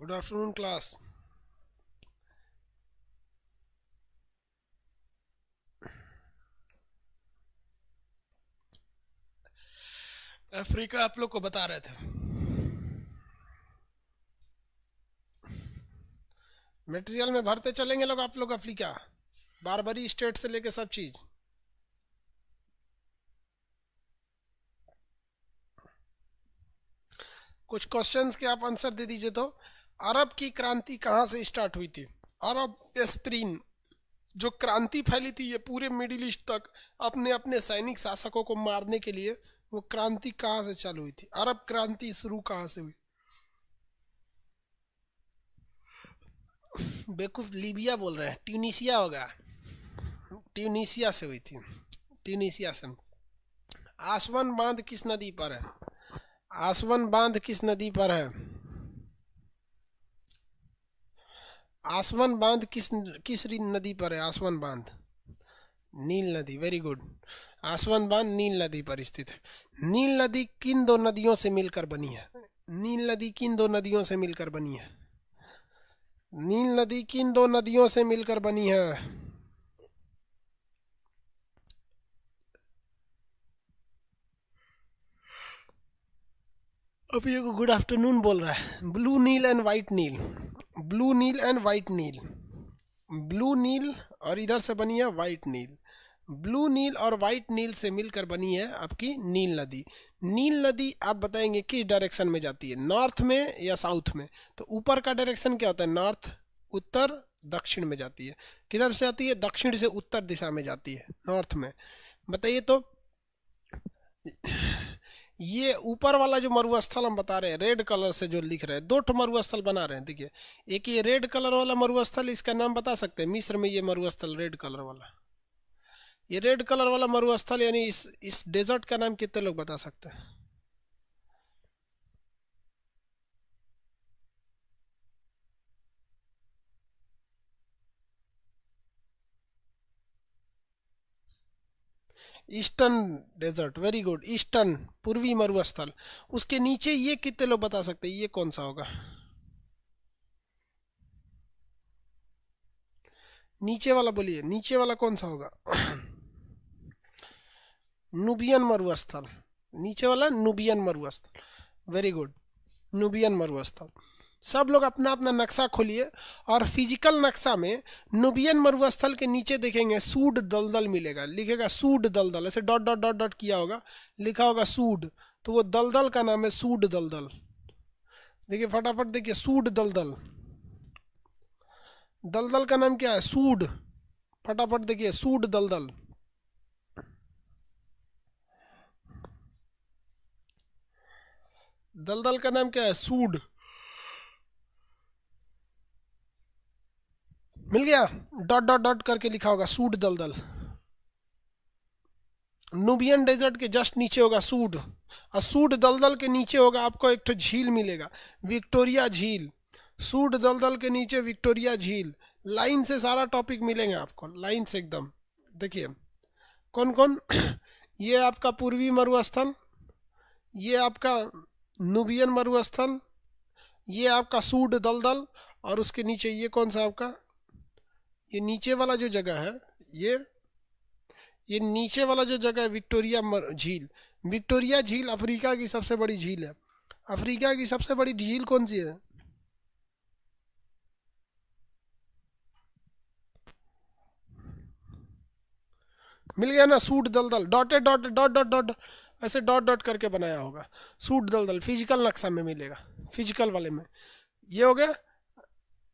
Good afternoon class. Africa आप लोग को बता रहे थे, मटेरियल में भरते चलेंगे लोग आप लोग। अफ्रीका बारबरी स्टेट से लेके सब चीज। कुछ क्वेश्चंस के आप आंसर दे दीजिए। तो अरब की क्रांति कहाँ से स्टार्ट हुई थी? अरब स्प्रिंग जो क्रांति फैली थी ये पूरे मिडिल ईस्ट तक अपने अपने सैनिक शासकों को मारने के लिए, वो क्रांति कहाँ से चालू हुई थी? अरब क्रांति शुरू कहाँ से हुई? बेवकूफ, लीबिया बोल रहे हैं, ट्यूनिसिया होगा। ट्यूनिसिया से हुई थी, ट्यूनिसिया से। आसवन बांध किस नदी पर है? आसवन बांध किस नदी पर है? आसवन बांध किस नदी पर है? आसवन बांध नील नदी। Very good. आसवन बांध नील नदी पर स्थित है। नील नदी किन दो नदियों से मिलकर बनी है? नील नदी किन दो नदियों से मिलकर बनी है? नील नदी किन दो नदियों से मिलकर बनी है? अब ये गुड आफ्टरनून बोल रहा है। Blue Nile and White Nile, Blue Nile and White Nile. Blue Nile और इधर से बनी है वाइट नील। ब्लू नील और वाइट नील से मिलकर बनी है आपकी नील नदी। नील नदी आप बताएंगे किस डायरेक्शन में जाती है, नॉर्थ में या साउथ में? तो ऊपर का डायरेक्शन क्या होता है? नॉर्थ। उत्तर दक्षिण में जाती है। किधर से जाती है? दक्षिण से उत्तर दिशा में जाती है, नॉर्थ में। बताइए तो ये ऊपर वाला जो मरुस्थल हम बता रहे हैं, रेड कलर से जो लिख रहे हैं, दो ठो मरुस्थल बना रहे हैं। देखिए, एक ये रेड कलर वाला मरुस्थल, इसका नाम बता सकते हैं? मिस्र में ये मरुस्थल रेड कलर वाला, ये रेड कलर वाला मरुस्थल यानी इस डेजर्ट का नाम कितने लोग बता सकते हैं? Eastern desert. Very good, eastern, पूर्वी मरुस्थल। उसके नीचे ये कितने लोग बता सकते हैं? ये कौन सा होगा? नीचे वाला बोलिए, नीचे वाला कौन सा होगा? नुबियन मरुस्थल। नीचे वाला नुबियन मरुस्थल। वेरी गुड, नुबियन मरुस्थल। सब लोग अपना अपना नक्शा खोलिए और फिजिकल नक्शा में नुबियन मरुस्थल के नीचे देखेंगे सूड दलदल मिलेगा। लिखेगा सूड दलदल, ऐसे डॉट डॉट डॉट डॉट किया होगा, लिखा होगा सूड, तो वो दलदल का नाम है सूड दलदल। देखिए फटाफट देखिए, सूड दलदल। दलदल का नाम क्या है? सूड। फटाफट देखिए, सूड दलदल। दलदल का नाम क्या है? सूड। मिल गया? डॉट डॉट डॉट करके लिखा होगा सूड दलदल। नुबियन डेजर्ट के जस्ट नीचे होगा सूड, और सूड दलदल के नीचे होगा आपको एक तो झील मिलेगा, विक्टोरिया झील। सूड दलदल के नीचे विक्टोरिया झील। लाइन से सारा टॉपिक मिलेंगे आपको, लाइन से एकदम। देखिए कौन कौन ये आपका पूर्वी मरुस्थल, ये आपका नुबियन मरुस्थल, ये आपका सूड दलदल, और उसके नीचे ये कौन सा आपका, ये नीचे वाला जो जगह है, ये नीचे वाला जो जगह है विक्टोरिया झील। विक्टोरिया झील अफ्रीका की सबसे बड़ी झील है। अफ्रीका की सबसे बड़ी झील कौन सी है? मिल गया ना? सूट दलदल, dotted dot dot dot dot, ऐसे डॉट डॉट करके बनाया होगा। सूट दलदल फिजिकल नक्शा में मिलेगा, फिजिकल वाले में। ये हो गया।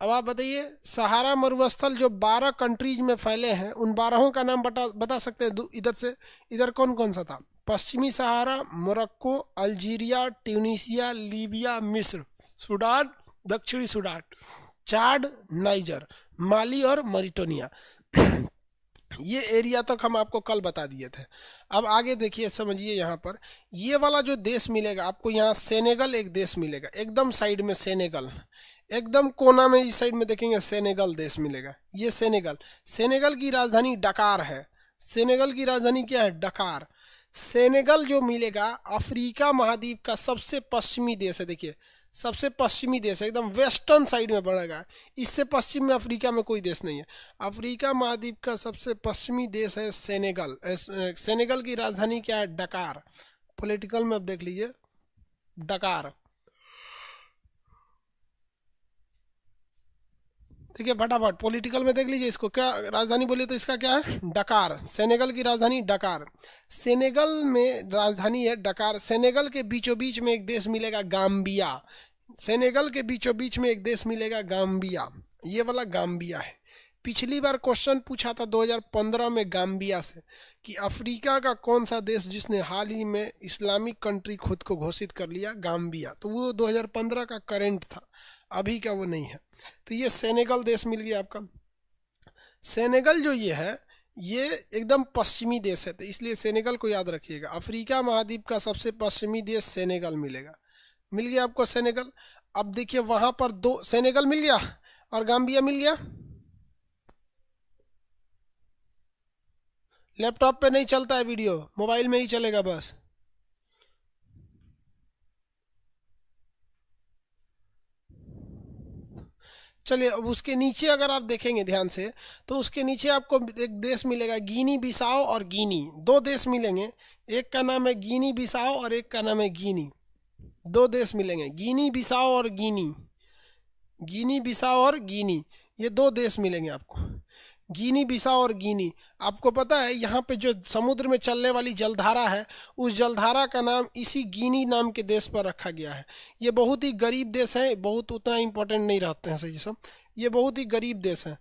अब आप बताइए, सहारा मरुस्थल जो 12 कंट्रीज में फैले हैं, उन 12 का नाम बता सकते हैं? इधर से इधर कौन कौन सा था? पश्चिमी सहारा, मोरक्को, अल्जीरिया, ट्यूनीसिया, लीबिया, मिस्र, सूडान, दक्षिणी सूडान, चाड, नाइजर, माली और मॉरिटानिया। ये एरिया तक हम आपको कल बता दिए थे। अब आगे देखिए, समझिए। यहाँ पर ये वाला जो देश मिलेगा आपको, यहाँ सेनेगल एक देश मिलेगा, एकदम साइड में सेनेगल, एकदम कोना में इस साइड में देखेंगे सेनेगल देश मिलेगा। ये सेनेगल, सेनेगल की राजधानी डकार है। सेनेगल की राजधानी क्या है? डकार। सेनेगल जो मिलेगा अफ्रीका महाद्वीप का सबसे पश्चिमी देश है। देखिए सबसे पश्चिमी देश है, एकदम वेस्टर्न साइड में पड़ेगा। इससे पश्चिम में अफ्रीका में कोई देश नहीं है। अफ्रीका महाद्वीप का सबसे पश्चिमी देश है सेनेगल। सेनेगल की राजधानी क्या है? डकार। पॉलिटिकल में अब देख लीजिए, डकार। देखिए फटाफट पॉलिटिकल में देख लीजिए इसको, क्या राजधानी बोलिए तो इसका क्या है? डकार। सेनेगल की राजधानी डकार। सेनेगल में राजधानी है डकार। सेनेगल के बीचों बीच में एक देश मिलेगा, गाम्बिया। सेनेगल के बीचों बीच में एक देश मिलेगा, गाम्बिया। ये वाला गाम्बिया है। पिछली बार क्वेश्चन पूछा था 2015 में गाम्बिया से कि अफ्रीका का कौन सा देश जिसने हाल ही में इस्लामिक कंट्री खुद को घोषित कर लिया? गाम्बिया। तो वो 2015 का करंट था, अभी का वो नहीं है। तो ये सेनेगल देश मिल गया आपका। सेनेगल जो ये है ये एकदम पश्चिमी देश है, तो इसलिए सेनेगल को याद रखिएगा। अफ्रीका महाद्वीप का सबसे पश्चिमी देश सेनेगल मिलेगा। मिल गया आपको सेनेगल। अब देखिए वहां पर दो, सेनेगल मिल गया और गाम्बिया मिल गया। लैपटॉप पे नहीं चलता है वीडियो, मोबाइल में ही चलेगा बस। चलिए अब उसके नीचे अगर आप देखेंगे ध्यान से तो उसके नीचे आपको एक देश मिलेगा, गिनी बिसाओ और गिनी। दो देश मिलेंगे, एक का नाम है गिनी बिसाओ और एक का नाम है गिनी। दो देश मिलेंगे, गिनी बिसाओ और गिनी। गिनी बिसाओ और गिनी, ये दो देश मिलेंगे आपको। गिनी बिसाओ और गिनी। आपको पता है यहाँ पे जो समुद्र में चलने वाली जलधारा है, उस जलधारा का नाम इसी गिनी नाम के देश पर रखा गया है। ये बहुत ही गरीब देश है, बहुत उतना इम्पोर्टेंट नहीं रहते हैं सही सब। ये बहुत ही गरीब देश है।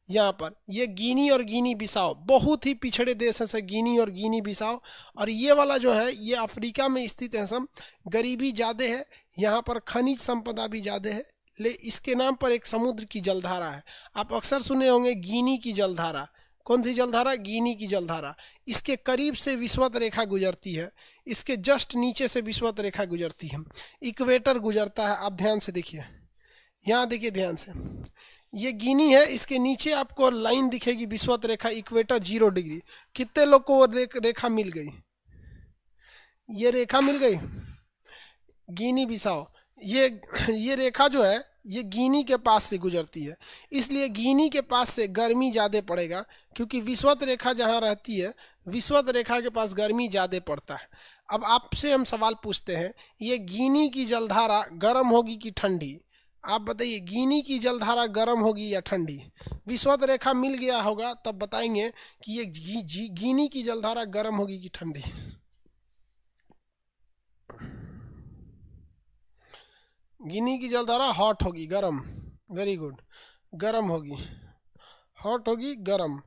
यहाँ पर ये गिनी और गिनी बिसाओ बहुत ही पिछड़े देश हैं सब, गिनी और गिनी बिसाओ। और ये वाला जो है ये अफ्रीका में स्थित है सब। गरीबी ज़्यादा है यहाँ पर, खनिज संपदा भी ज़्यादा है। ले इसके नाम पर एक समुद्र की जलधारा है, आप अक्सर सुने होंगे गिनी की जलधारा। कौन सी जलधारा? गिनी की जलधारा। इसके करीब से विषुवत रेखा गुजरती है, इसके जस्ट नीचे से विषुवत रेखा गुजरती है, इक्वेटर गुजरता है। आप ध्यान से देखिए, यहाँ देखिए ध्यान से, ये गिनी है, इसके नीचे आपको लाइन दिखेगी विषुवत रेखा, इक्वेटर 0 डिग्री। कितने लोग को वो रेखा मिल गई? ये रेखा मिल गई, गिनी बिसाओ। ये रेखा जो है ये गिनी के पास से गुजरती है, इसलिए गिनी के पास से गर्मी ज़्यादा पड़ेगा, क्योंकि विषुवत रेखा जहाँ रहती है, विषुवत रेखा के पास गर्मी ज़्यादा पड़ता है। अब आपसे हम सवाल पूछते हैं, ये गिनी की जलधारा गर्म होगी कि ठंडी? आप बताइए, गिनी की जलधारा गर्म होगी या ठंडी? विषुवत रेखा मिल गया होगा तब बताएंगे कि ये गिनी की जलधारा गर्म होगी कि ठंडी। गिनी की जलधारा हॉट होगी, गरम। वेरी गुड, गरम होगी, हॉट होगी, गरम।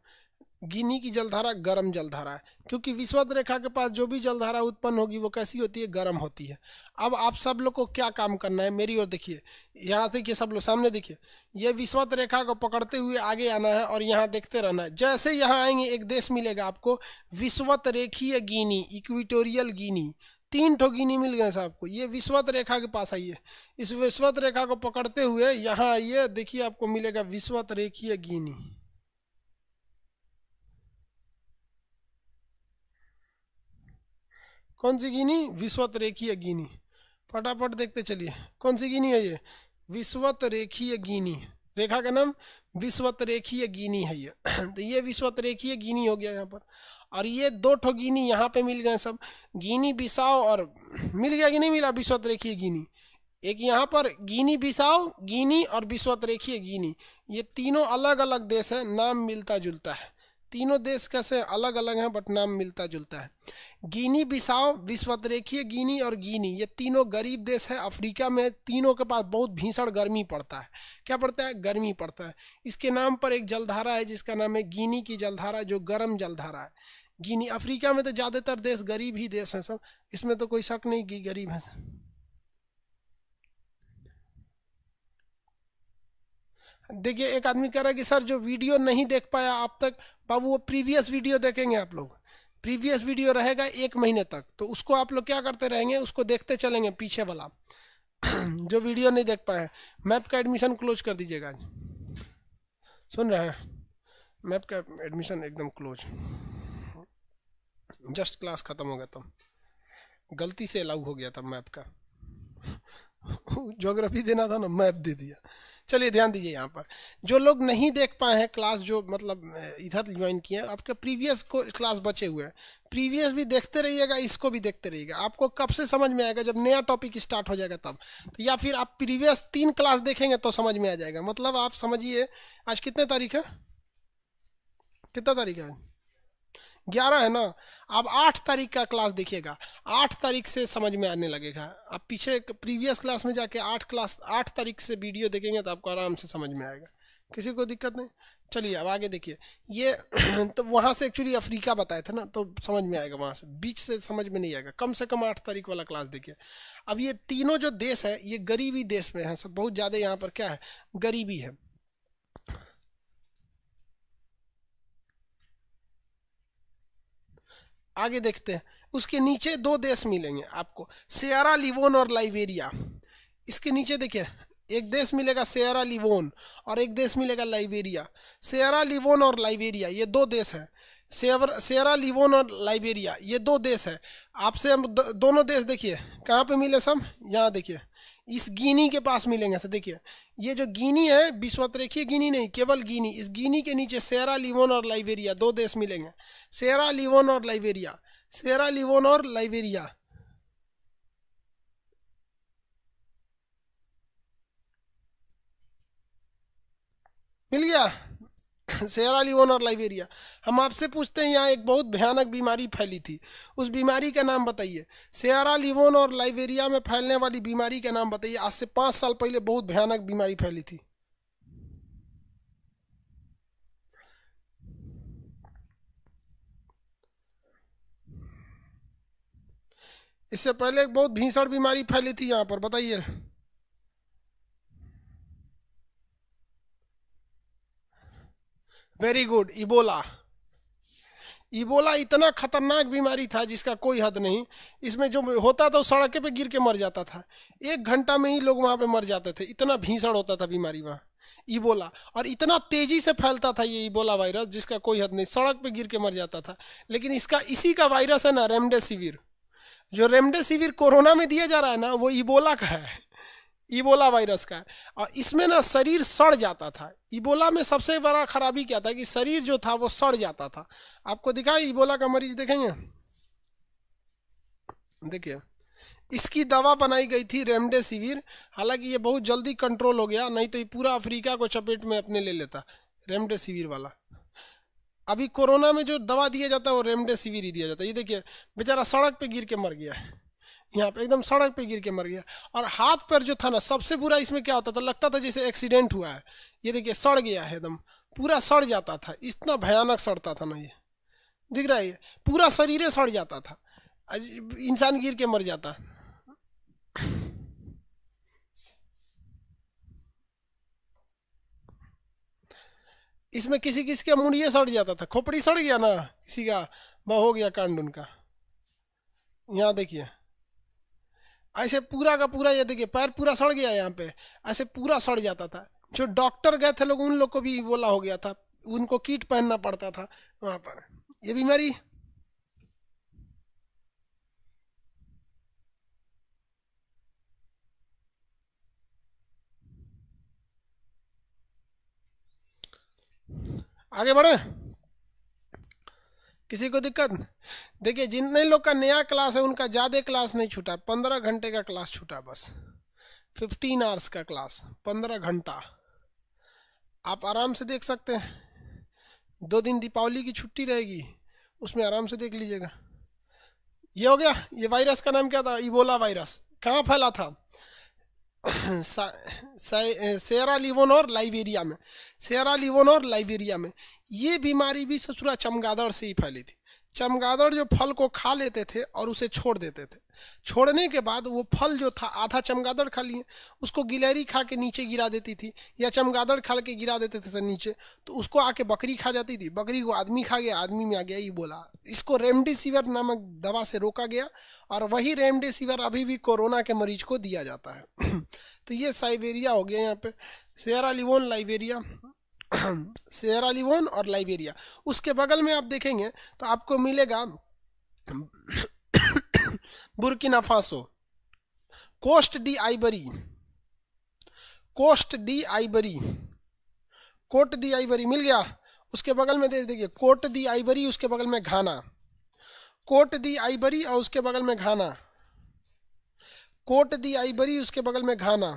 गिनी की जलधारा गरम जलधारा है, क्योंकि विषुवत रेखा के पास जो भी जलधारा उत्पन्न होगी वो कैसी होती है? गरम होती है। अब आप सब लोग को क्या काम करना है, मेरी ओर देखिए, यहाँ देखिए, सब लोग सामने देखिए, ये विषुवत रेखा को पकड़ते हुए आगे आना है और यहाँ देखते रहना है। जैसे यहाँ आएंगे एक देश मिलेगा आपको, विषुवत रेखीय गिनी, इक्वेटोरियल गिनी। 3 ठो गिनी मिल गए साहब को। ये विषुवत रेखा के पास आइए, इस विषुवत रेखा को पकड़ते हुए यहाँ आइए, देखिए आपको मिलेगा विषुवत रेखीय गिनी। कौन सी गिनी? विषुवत रेखीय गिनी। फटाफट देखते चलिए, कौन सी गिनी है ये? विषुवत रेखीय गिनी। रेखा का नाम विषुवत रेखीय गिनी है ये। तो ये विषुवत रेखीय गिनी हो गया यहाँ पर। और ये 2 ठो गिनी यहाँ पे मिल गए सब, गिनी बिसाओ और मिल गया कि नहीं मिला? विषुवत रेखीय गिनी। एक यहाँ पर गिनी बिसाओ, गिनी और विषुवत रेखीय गिनी, ये तीनों अलग अलग देश है, नाम मिलता जुलता है। तीनों देश कैसे अलग अलग हैं बट नाम मिलता जुलता है। गिनी बिसाओ, विषुवत रेखीय गिनी और गिनी, ये तीनों गरीब देश है अफ्रीका में। तीनों के पास बहुत भीषण गर्मी पड़ता है। क्या पड़ता है? गर्मी पड़ता है। इसके नाम पर एक जलधारा है जिसका नाम है गिनी की जलधारा, जो गर्म जलधारा है। गिनी, अफ्रीका में तो ज़्यादातर देश गरीब ही देश हैं सब, इसमें तो कोई शक नहीं कि गरीब है। देखिए एक आदमी कह रहा है कि सर जो वीडियो नहीं देख पाया आप तक, बाबू वो प्रीवियस वीडियो देखेंगे आप लोग। प्रीवियस वीडियो रहेगा 1 महीने तक, तो उसको आप लोग क्या करते रहेंगे, उसको देखते चलेंगे पीछे वाला। जो वीडियो नहीं देख पाए, मैप का एडमिशन क्लोज कर दीजिएगा। सुन रहे हैं? मैप का एडमिशन एकदम क्लोज, जस्ट क्लास ख़त्म हो गया तो गलती से अलाउ हो गया था मैप का। ज्योग्राफी देना था ना, मैप दे दिया। चलिए ध्यान दीजिए यहाँ पर, जो लोग नहीं देख पाए हैं क्लास, जो मतलब इधर ज्वाइन किए हैं, आपके प्रीवियस को क्लास बचे हुए हैं, प्रीवियस भी देखते रहिएगा, इसको भी देखते रहिएगा। आपको कब से समझ में आएगा? जब नया टॉपिक स्टार्ट हो जाएगा तब। तो या फिर आप प्रीवियस 3 क्लास देखेंगे तो समझ में आ जाएगा। मतलब आप समझिए, आज कितने तारीख है, कितना तारीख है? 11 है ना। अब 8 तारीख का क्लास देखिएगा, 8 तारीख से समझ में आने लगेगा। आप पीछे प्रीवियस क्लास में जाके 8 तारीख से वीडियो देखेंगे तो आपको आराम से समझ में आएगा, किसी को दिक्कत नहीं। चलिए अब आगे देखिए, ये तो वहाँ से एक्चुअली अफ्रीका बताए थे ना, तो समझ में आएगा, वहाँ से बीच से समझ में नहीं आएगा। कम से कम 8 तारीख वाला क्लास देखिए। अब ये तीनों जो देश है, ये गरीबी देश में है सब, बहुत ज़्यादा यहाँ पर क्या है, गरीबी है। आगे देखते हैं, उसके नीचे 2 देश मिलेंगे आपको, सियरा लियोन और लाइबेरिया। इसके नीचे देखिए, एक देश मिलेगा सियरा लियोन और एक देश मिलेगा लाइबेरिया। सियरा लियोन और लाइबेरिया ये 2 देश हैं। सियरा लियोन और लाइबेरिया ये 2 देश है। आपसे हम दोनों देश देखिए कहाँ पे मिले सब, यहाँ देखिए, इस गिनी के पास मिलेंगे। से देखिए, ये जो गिनी है, विश्वतरेखीय गिनी नहीं, केवल गिनी, इस गिनी के नीचे सियरा लियोन और लाइबेरिया 2 देश मिलेंगे। सियरा लियोन और लाइबेरिया, सियरा लियोन और लाइबेरिया। मिल गया सियरा लियोन और लाइबेरिया। हम आपसे पूछते हैं, यहाँ एक बहुत भयानक बीमारी फैली थी, उस बीमारी का नाम बताइए। सियरा लियोन और लाइबेरिया में फैलने वाली बीमारी का नाम बताइए। आज से 5 साल पहले बहुत भयानक बीमारी फैली थी। इससे पहले एक बहुत भीषण बीमारी फैली थी यहाँ पर, बताइए। Very good, Ebola. इबोला इतना खतरनाक बीमारी था जिसका कोई हद नहीं। इसमें जो होता था वो सड़क पे गिर के मर जाता था, 1 घंटा में ही लोग वहाँ पे मर जाते थे, इतना भीषण होता था बीमारी वहाँ, इबोला। और इतना तेजी से फैलता था ये इबोला वायरस, जिसका कोई हद नहीं, सड़क पे गिर के मर जाता था। लेकिन इसका इसी का वायरस है ना, रेमडेसिविर। जो रेमडेसिविर कोरोना में दिया जा रहा है ना, वो इबोला का है, इबोला वायरस का है। और इसमें ना शरीर सड़ जाता था। इबोला में सबसे बड़ा खराबी क्या था कि शरीर जो था वो सड़ जाता था। आपको दिखाए इबोला का मरीज, देखेंगे, देखिए, इसकी दवा बनाई गई थी रेमडेसिविर। हालांकि ये बहुत जल्दी कंट्रोल हो गया, नहीं तो ये पूरा अफ्रीका को चपेट में अपने ले लेता, रेमडेसिविर वाला। अभी कोरोना में जो दवा दिया जाता है वो रेमडेसिविर ही दिया जाता है। ये देखिए, बेचारा सड़क पे गिर के मर गया है, यहाँ पे एकदम सड़क पे गिर के मर गया। और हाथ पर जो था ना, सबसे बुरा इसमें क्या होता था, लगता था जैसे एक्सीडेंट हुआ है। ये देखिए, सड़ गया है, एकदम पूरा सड़ जाता था, इतना भयानक सड़ता था ना, ये दिख रहा है, ये पूरा शरीर सड़ जाता था, इंसान गिर के मर जाता। इसमें किसी किसी का मुंडिया सड़ जाता था, खोपड़ी सड़ गया ना किसी का, वह हो गया कांड उनका। यहाँ देखिए, ऐसे पूरा का पूरा, ये देखिए पैर पूरा सड़ गया, यहाँ पे ऐसे पूरा सड़ जाता था। जो डॉक्टर गए थे लोग, उन लोग को भी बोला हो गया था, उनको किट पहनना पड़ता था वहाँ पर। ये बीमारी आगे बढ़े, किसी को दिक्कत? देखिए, जितने लोग का नया क्लास है उनका ज़्यादा क्लास नहीं छूटा, 15 घंटे का क्लास छूटा बस, 15 आवर्स का क्लास, 15 घंटा आप आराम से देख सकते हैं। 2 दिन दीपावली की छुट्टी रहेगी, उसमें आराम से देख लीजिएगा। ये हो गया। ये वायरस का नाम क्या था? Ebola virus. कहाँ फैला था? सियरा लियोन और लाइबेरिया में, सियरा लियोन और लाइबेरिया में। ये बीमारी भी ससुरा चमगादड़ से ही फैली थी। चमगादड़ जो फल को खा लेते थे और उसे छोड़ देते थे, छोड़ने के बाद वो फल जो था आधा चमगादड़ खा लिए, उसको गिलहरी खा के नीचे गिरा देती थी, या चमगादड़ खा के गिरा देते थे नीचे, तो उसको आके बकरी खा जाती थी, बकरी को आदमी खा गया, आदमी में आ गया इबोला। इसको रेमडेसिविर नामक दवा से रोका गया, और वही रेमडेसिविर अभी भी कोरोना के मरीज को दिया जाता है। तो ये साइबेरिया हो गया, यहाँ पे Sierra Leone, Liberia, Sierra Leone और लाइबेरिया। उसके बगल में आप देखेंगे तो आपको मिलेगा Burkina Faso, Coast de Ivory, Coast de Ivory, Cote de Ivoire मिल गया। उसके बगल में दे देखिए कोट दी आइवरी, उसके बगल में घाना, कोट दी आइवरी और उसके बगल में घाना, कोट दी आइवरी उसके बगल में घाना।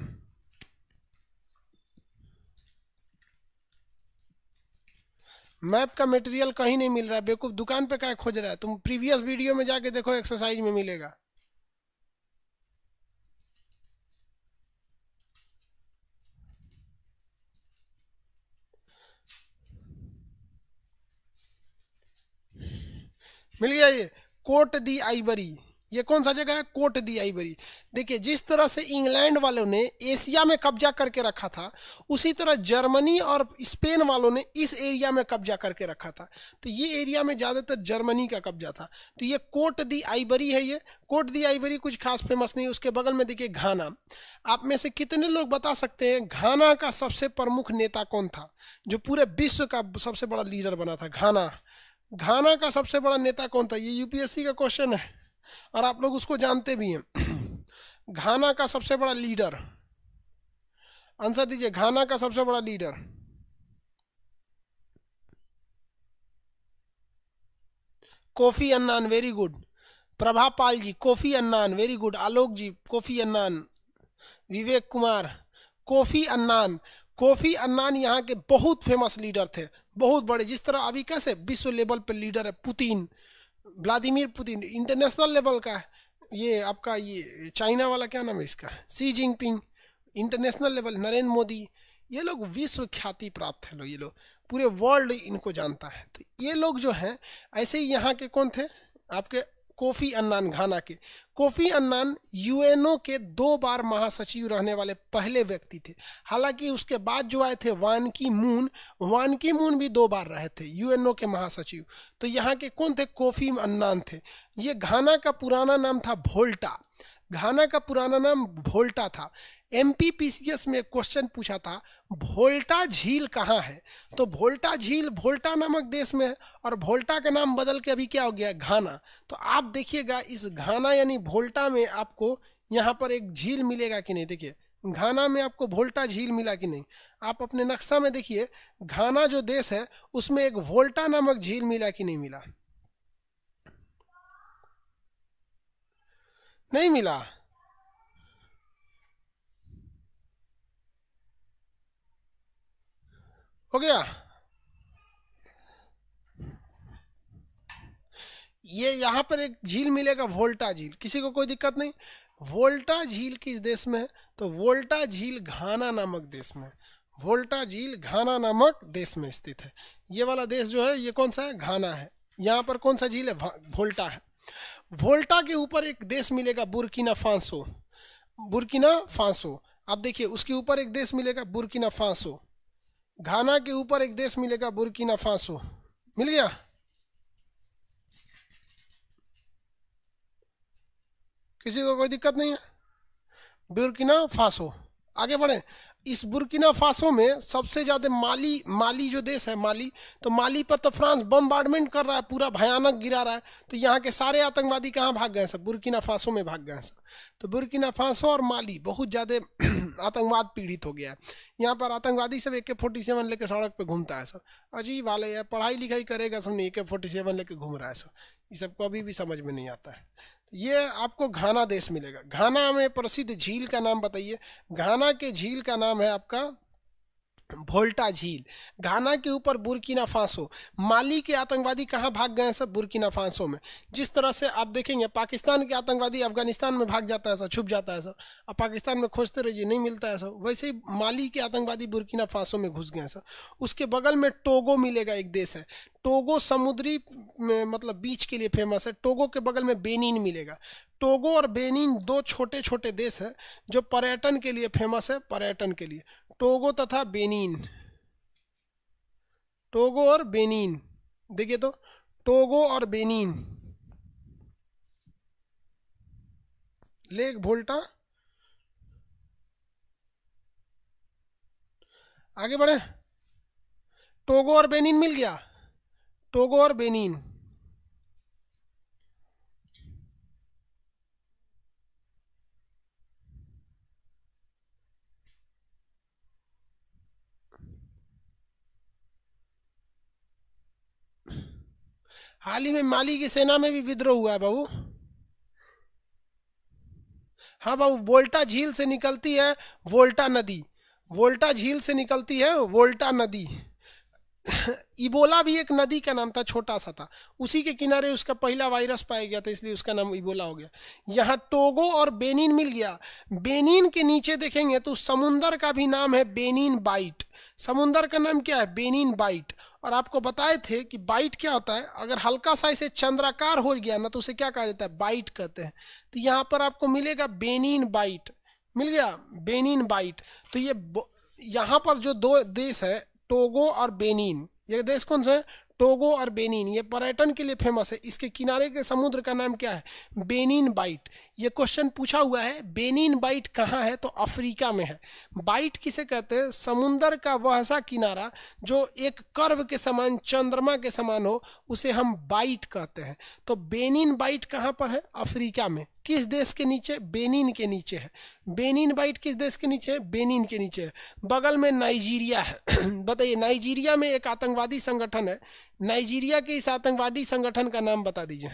मैप का मटेरियल कहीं नहीं मिल रहा है, बेवकूफ दुकान पे क्या खोज रहा है, तुम प्रीवियस वीडियो में जाके देखो, एक्सरसाइज में मिलेगा। मिल गया ये कोट दी आइवरी, ये कौन सा जगह है, कोट दी आइवरी। देखिए जिस तरह से इंग्लैंड वालों ने एशिया में कब्जा करके रखा था, उसी तरह जर्मनी और स्पेन वालों ने इस एरिया में कब्जा करके रखा था। तो ये एरिया में ज़्यादातर जर्मनी का कब्जा था। तो ये कोट दी आइवरी है। ये कोट दी आइवरी कुछ खास फेमस नहीं। उसके बगल में देखिए घाना। आप में से कितने लोग बता सकते हैं घाना का सबसे प्रमुख नेता कौन था, जो पूरे विश्व का सबसे बड़ा लीडर बना था? घाना, घाना का सबसे बड़ा नेता कौन था? ये यूपीएससी का क्वेश्चन है और आप लोग उसको जानते भी हैं। घाना का सबसे बड़ा लीडर, आंसर दीजिए, घाना का सबसे बड़ा leader. Kofi Annan, very good. Prabha Pal ji, Kofi Annan, very good. Alok ji, Kofi Annan. Vivek Kumar, Kofi Annan. Kofi Annan यहाँ के बहुत फेमस लीडर थे, बहुत बड़े। जिस तरह अभी कैसे विश्व लेवल पे लीडर है Putin, Vladimir Putin, international level का है। ये आपका ये चाइना वाला क्या नाम है इसका, सी Jinping, international level, Narendra Modi, ये लोग विश्व ख्याति प्राप्त है लोग, ये लोग पूरे वर्ल्ड इनको जानता है। तो ये लोग जो हैं, ऐसे ही यहाँ के कौन थे आपके, कोफी अन्नान, घाना के। कोफी अन्नान यूएनओ के 2 बार महासचिव रहने वाले पहले व्यक्ति थे। हालांकि उसके बाद जो आए थे वान की मून, वान की मून भी 2 बार रहे थे यूएनओ के महासचिव। तो यहाँ के कौन थे, कोफी अन्नान थे। ये घाना का पुराना नाम था वोल्टा, घाना का पुराना नाम वोल्टा था। एमपीपीसीएस में क्वेश्चन पूछा था वोल्टा झील कहाँ है, तो वोल्टा झील वोल्टा नामक देश में है, और वोल्टा का नाम बदल के अभी क्या हो गया, घाना। तो आप देखिएगा इस घाना यानी वोल्टा में आपको यहाँ पर एक झील मिलेगा कि नहीं। देखिए घाना में आपको वोल्टा झील मिला कि नहीं, आप अपने नक्शा में देखिए, घाना जो देश है उसमें एक वोल्टा नामक झील मिला कि नहीं मिला, नहीं मिला। हो गया, ये यहाँ पर एक झील मिलेगा वोल्टा झील, किसी को कोई दिक्कत नहीं। वोल्टा झील किस देश में है, तो वोल्टा झील घाना नामक देश में, वोल्टा झील घाना नामक देश में स्थित है। ये वाला देश जो है ये कौन सा है, घाना है। यहाँ पर कौन सा झील है, वोल्टा है। वोल्टा के ऊपर एक देश मिलेगा बुर्किना फासो, बुर्किना फासो। आप देखिए उसके ऊपर एक देश मिलेगा बुर्किना फासो, घाना के ऊपर एक देश मिलेगा बुर्किना फासो। मिल गया, किसी को कोई दिक्कत नहीं है। बुर्किना फासो, आगे बढ़े। इस बुर्किना फासो में सबसे ज़्यादा माली, माली जो देश है माली, तो माली पर तो फ्रांस बम्बार्डमेंट कर रहा है, पूरा भयानक गिरा रहा है। तो यहाँ के सारे आतंकवादी कहाँ भाग गए सब, बुर्किना फासो में भाग गए सब। तो बुर्किना फासो और माली बहुत ज़्यादा आतंकवाद पीड़ित हो गया है। यहाँ पर आतंकवादी सब AK-47 लेके सड़क पे घूमता है सब, अजीब वाले है, पढ़ाई लिखाई करेगा सब नहीं, AK-47 लेके घूम रहा है सब, ये सबको अभी भी समझ में नहीं आता है। ये आपको घाना देश मिलेगा। घाना में प्रसिद्ध झील का नाम बताइए, घाना के झील का नाम है आपका वोल्टा झील। घाना के ऊपर बुर्किना फासो, माली के आतंकवादी कहाँ भाग गए हैं सब, बुर्किना फासो में। जिस तरह से आप देखेंगे पाकिस्तान के आतंकवादी अफगानिस्तान में भाग जाता है सब, छुप जाता है सब, अब पाकिस्तान में खोजते रहिए नहीं मिलता है सब, वैसे ही माली के आतंकवादी बुर्किना फासो में घुस गए हैं सब। उसके बगल में टोगो मिलेगा, एक देश है टोगो, समुद्री मतलब बीच के लिए फेमस है। टोगो के बगल में बेनिन मिलेगा। टोगो और बेनिन 2 छोटे छोटे देश है जो पर्यटन के लिए फेमस है, पर्यटन के लिए, टोगो तथा बेनिन, टोगो और बेनिन। देखिए तो टोगो और बेनिन, लेक वोल्टा। आगे बढ़े, टोगो और बेनिन मिल गया, टोगो और बेनिन। हाल ही में माली की सेना में भी विद्रोह हुआ है बाबू। हाँ बाबू, वोल्टा झील से निकलती है वोल्टा नदी, वोल्टा झील से निकलती है वोल्टा नदी। इबोला भी एक नदी का नाम था, छोटा सा था, उसी के किनारे उसका पहला वायरस पाया गया था, इसलिए उसका नाम इबोला हो गया। यहाँ टोगो और बेनिन मिल गया। बेनिन के नीचे देखेंगे तो समुंदर का भी नाम है बेनिन बाइट। समुंदर का नाम क्या है? Benin bight. और आपको बताए थे कि बाइट क्या होता है, अगर हल्का सा इसे चंद्राकार हो गया ना तो उसे क्या कहा जाता है? बाइट कहते हैं। तो यहाँ पर आपको मिलेगा बेनिन बाइट, मिल गया बेनिन बाइट। तो ये यहाँ पर जो दो देश है, टोगो और बेनिन, ये देश कौन सा है? टोगो और बेनिन। ये पर्यटन के लिए फेमस है। इसके किनारे के समुद्र का नाम क्या है? Benin bite. ये क्वेश्चन पूछा हुआ है, बेनिन बाइट कहाँ है? तो अफ्रीका में है। बाइट किसे कहते हैं? समुद्र का वह सा किनारा जो एक कर्व के समान, चंद्रमा के समान हो, उसे हम बाइट कहते हैं। तो बेनिन बाइट कहाँ पर है? अफ्रीका में। किस देश के नीचे? बेनिन के नीचे है। बेनिन बाइट किस देश के नीचे है? बेनिन के नीचे है। बगल में नाइजीरिया है। बताइए, नाइजीरिया में एक आतंकवादी संगठन है, नाइजीरिया के इस आतंकवादी संगठन का नाम बता दीजिए।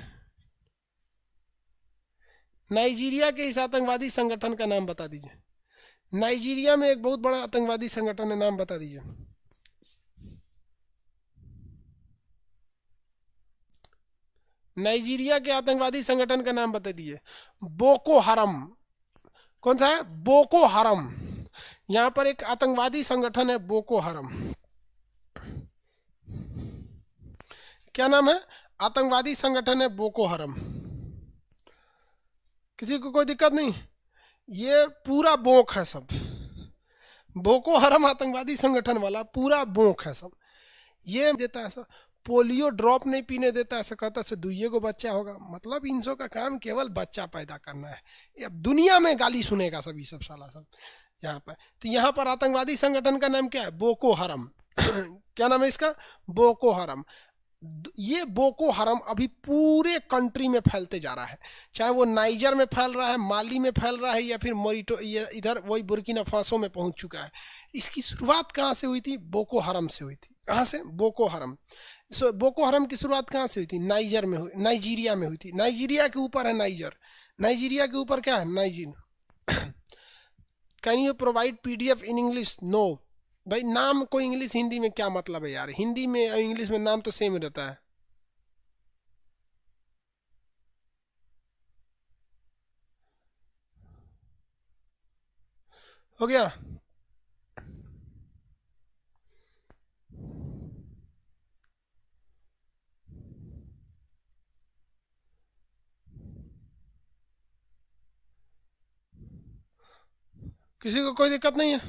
नाइजीरिया के इस आतंकवादी संगठन का नाम बता दीजिए। नाइजीरिया में एक बहुत बड़ा आतंकवादी संगठन है, नाम बता दीजिए। नाइजीरिया के आतंकवादी संगठन का नाम बता दीजिए। बोको हरम। कौन सा है? बोको हरम। यहाँ पर एक आतंकवादी संगठन है बोको हरम। क्या नाम है? आतंकवादी संगठन है बोको हरम। किसी को कोई दिक्कत नहीं? ये पूरा बोक है सब। बोको हरम आतंकवादी संगठन वाला पूरा बोक है सब। ये देता है ऐसा, पोलियो ड्रॉप नहीं पीने देता, ऐसा कहता है दुइये को बच्चा होगा। मतलब इन सब का काम केवल बच्चा पैदा करना है। ये अब दुनिया में गाली सुनेगा सब, ये सब साला सब यहाँ पर। तो यहाँ पर आतंकवादी संगठन का नाम क्या है? बोको हरम। क्या नाम है इसका? बोको हरम। ये बोको हरम अभी पूरे कंट्री में फैलते जा रहा है, चाहे वो नाइजर में फैल रहा है, माली में फैल रहा है, या फिर मोरिटो, ये इधर वही बुर्किना फासो में पहुंच चुका है। इसकी शुरुआत कहाँ से हुई थी? बोको हरम से हुई थी। कहाँ से? बोको हरम। बोको हरम की शुरुआत कहाँ से हुई थी? नाइजर में हुई, नाइजीरिया में हुई थी। नाइजीरिया के ऊपर है नाइजर। नाइजीरिया के ऊपर क्या है? Niger. Can you provide PDF in English? No भाई, नाम को इंग्लिश हिंदी में क्या मतलब है यार? हिंदी में और इंग्लिश में नाम तो सेम रहता है। हो गया? किसी को कोई दिक्कत नहीं है?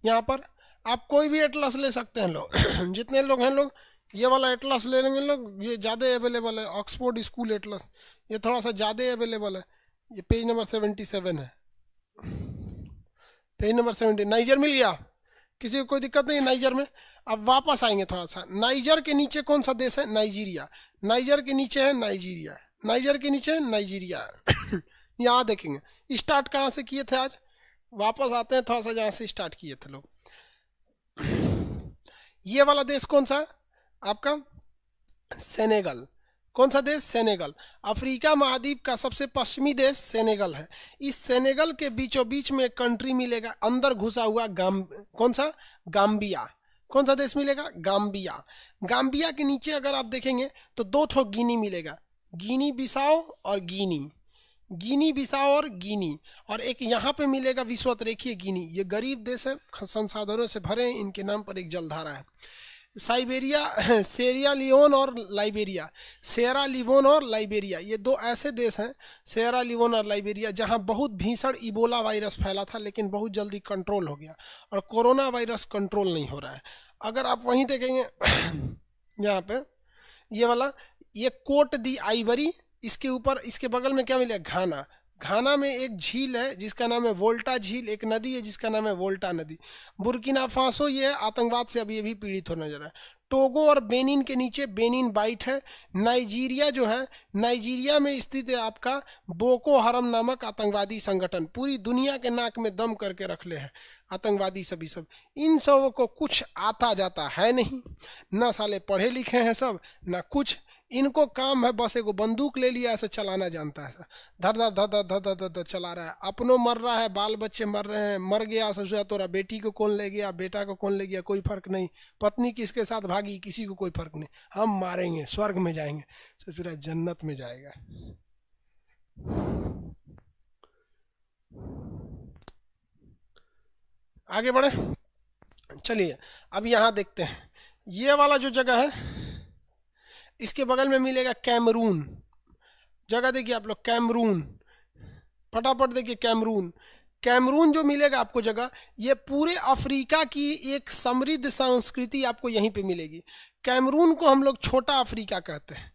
यहाँ पर आप कोई भी एटलस ले सकते हैं लोग। जितने लोग हैं लोग, ये वाला एटलस ले लेंगे लोग, ये ज़्यादा अवेलेबल है, ऑक्सफोर्ड स्कूल एटलस, ये थोड़ा सा ज़्यादा अवेलेबल है। ये पेज नंबर 77 है, पेज नंबर 70। नाइजर मिल गया? किसी को कोई दिक्कत नहीं है नाइजर में? अब वापस आएंगे थोड़ा सा। नाइजर के नीचे कौन सा देश है? नाइजीरिया। नाइजर के नीचे है नाइजीरिया। नाइजर के नीचे है नाइजीरिया। यहाँ देखेंगे स्टार्ट कहाँ से किए थे आज। वापस आते हैं थोड़ा सा जहाँ से स्टार्ट किए थे लोग। ये वाला देश कौन सा है आपका? सेनेगल। कौन सा देश? सेनेगल। अफ्रीका महाद्वीप का सबसे पश्चिमी देश सेनेगल है। इस सेनेगल के बीचों बीच में एक कंट्री मिलेगा, अंदर घुसा हुआ कौन सा? गाम्बिया। कौन सा देश मिलेगा? गाम्बिया। गाम्बिया के नीचे अगर आप देखेंगे तो दो ठो गिनी मिलेगा, गिनी बिसाओ और गिनी, गिनी बिसाओ और गिनी। और एक यहाँ पे मिलेगा विश्वतरेखीय गिनी। ये गरीब देश है, संसाधनों से भरे हैं, इनके नाम पर एक जलधारा है। साइबेरिया, सेरिया लियोन और लाइबेरिया, सेरा लिवोन और लाइबेरिया, ये दो ऐसे देश हैं, सेरा लिवोन और लाइबेरिया, जहां बहुत भीषण इबोला वायरस फैला था, लेकिन बहुत जल्दी कंट्रोल हो गया। और कोरोना वायरस कंट्रोल नहीं हो रहा है। अगर आप वहीं देखेंगे यहाँ पे ये वाला, ये कोट दी आइवरी, इसके ऊपर, इसके बगल में क्या मिलेगा? घाना। घाना में एक झील है जिसका नाम है वोल्टा झील, एक नदी है जिसका नाम है वोल्टा नदी। बुर्किना फासो ये आतंकवाद से अभी भी पीड़ित हो नजर है। टोगो और बेनिन के नीचे बेनिन बाइट है। नाइजीरिया जो है, नाइजीरिया में स्थित है आपका बोको हरम नामक आतंकवादी संगठन। पूरी दुनिया के नाक में दम करके रख ले है आतंकवादी सभी सब। इन सब को कुछ आता जाता है नहीं, ना साले पढ़े लिखे हैं सब, ना कुछ। इनको काम है बस एगो बंदूक ले लिया, ऐसे चलाना जानता है, ऐसा धर धर धर धर धर धर धर धर चला रहा है, अपनों मर रहा है, बाल बच्चे मर रहे हैं, मर गया ससुरा तोरा, बेटी को कौन ले गया, बेटा को कौन ले गया, कोई फर्क नहीं, पत्नी किसके साथ भागी, किसी को कोई फर्क नहीं, हम मारेंगे, स्वर्ग में जाएंगे, ससुरा जन्नत में जाएगा। आगे बढ़े, चलिए अब यहाँ देखते हैं, ये वाला जो जगह है इसके बगल में मिलेगा कैमरून, जगह देखिए आप लोग, कैमरून, फटाफट देखिए कैमरून। कैमरून जो मिलेगा आपको जगह, ये पूरे अफ्रीका की एक समृद्ध संस्कृति आपको यहीं पे मिलेगी। कैमरून को हम लोग छोटा अफ्रीका कहते हैं,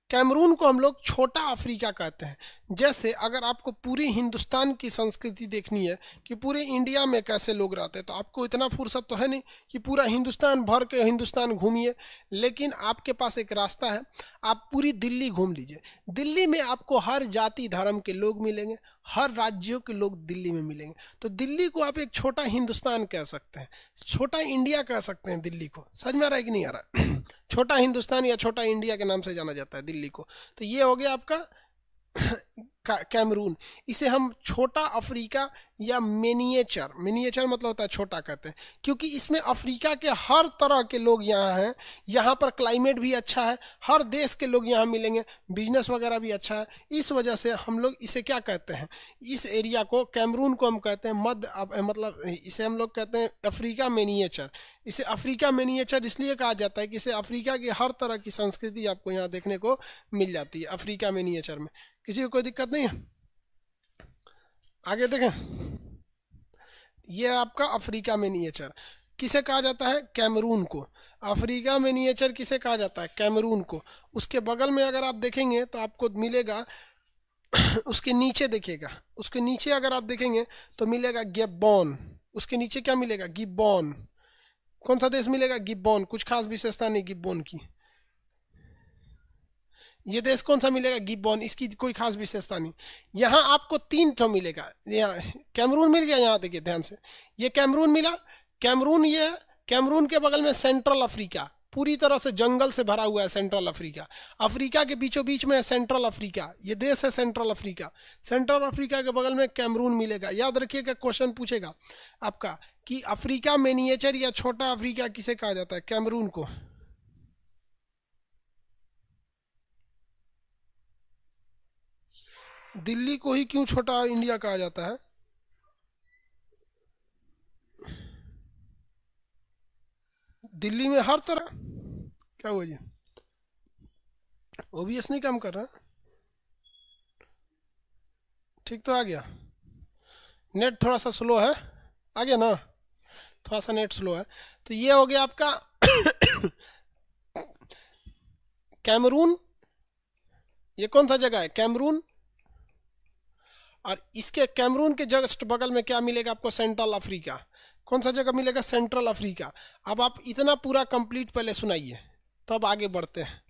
कैमरून को हम लोग छोटा अफ्रीका कहते हैं। जैसे अगर आपको पूरी हिंदुस्तान की संस्कृति देखनी है कि पूरे इंडिया में कैसे लोग रहते हैं, तो आपको इतना फुर्सत तो है नहीं कि पूरा हिंदुस्तान भर के हिंदुस्तान घूमिए, लेकिन आपके पास एक रास्ता है, आप पूरी दिल्ली घूम लीजिए। दिल्ली में आपको हर जाति धर्म के लोग मिलेंगे, हर राज्यों के लोग दिल्ली में मिलेंगे। तो दिल्ली को आप एक छोटा हिंदुस्तान कह सकते हैं, छोटा इंडिया कह सकते हैं दिल्ली को। समझ में आ रहा है कि नहीं आ रहा? छोटा हिंदुस्तान या छोटा इंडिया के नाम से जाना जाता है दिल्ली को। तो ये हो गया आपका कैमरून। इसे हम छोटा अफ्रीका या मिनिएचर, मिनिएचर मतलब होता है छोटा कहते हैं, क्योंकि इसमें अफ्रीका के हर तरह के लोग यहाँ हैं। यहाँ पर क्लाइमेट भी अच्छा है, हर देश के लोग यहाँ मिलेंगे, बिजनेस वगैरह भी अच्छा है। इस वजह से हम लोग इसे क्या कहते हैं, इस एरिया को, कैमरून को हम कहते हैं मध्य, मतलब इसे हम लोग कहते हैं अफ्रीका मिनिएचर। इसे अफ्रीका मिनिएचर इसलिए कहा जाता है कि इसे अफ्रीका की हर तरह की संस्कृति आपको यहाँ देखने को मिल जाती है अफ्रीका मिनिएचर में। किसी को कोई दिक्कत नहीं है? आगे देखें, ये आपका अफ्रीका मिनिएचर किसे कहा जाता है? कैमरून को। अफ्रीका मिनिएचर किसे कहा जाता है? कैमरून को। उसके बगल में अगर आप देखेंगे तो आपको मिलेगा उसके नीचे देखिएगा, उसके नीचे अगर आप देखेंगे तो मिलेगा गैबोन। उसके नीचे क्या मिलेगा? गिब्बॉन। कौन सा देश मिलेगा? गिब्बॉन। कुछ खास विशेषता नहीं गिब्बॉन की। ये देश कौन सा मिलेगा? गिब्बॉन। इसकी कोई खास विशेषता नहीं। यहाँ आपको 3 ठो मिलेगा। यहाँ कैमरून मिल गया, यहाँ देखिए ध्यान से, ये कैमरून मिला। कैमरून, ये कैमरून के बगल में सेंट्रल अफ्रीका, पूरी तरह से जंगल से भरा हुआ है सेंट्रल अफ्रीका। अफ्रीका के बीचों बीच में है सेंट्रल अफ्रीका, ये देश है सेंट्रल अफ्रीका। सेंट्रल अफ्रीका के बगल में कैमरून मिलेगा। याद रखिएगा, क्वेश्चन पूछेगा आपका कि अफ्रीका मिनिएचर या छोटा अफ्रीका किसे कहा जाता है? कैमरून को। दिल्ली को ही क्यों छोटा इंडिया कहा जाता है? दिल्ली में हर तरह, क्या हुआ जी? ओबीएस नहीं काम कर रहा? ठीक तो आ गया? नेट थोड़ा सा स्लो है, आ गया ना? थोड़ा सा नेट स्लो है। तो ये हो गया आपका कैमरून। ये कौन सा जगह है? कैमरून। और इसके कैमरून के जस्ट बगल में क्या मिलेगा आपको? Central Africa. कौन सा जगह मिलेगा? Central Africa. अब आप इतना पूरा कंप्लीट पहले सुनाइए, तब आगे बढ़ते हैं,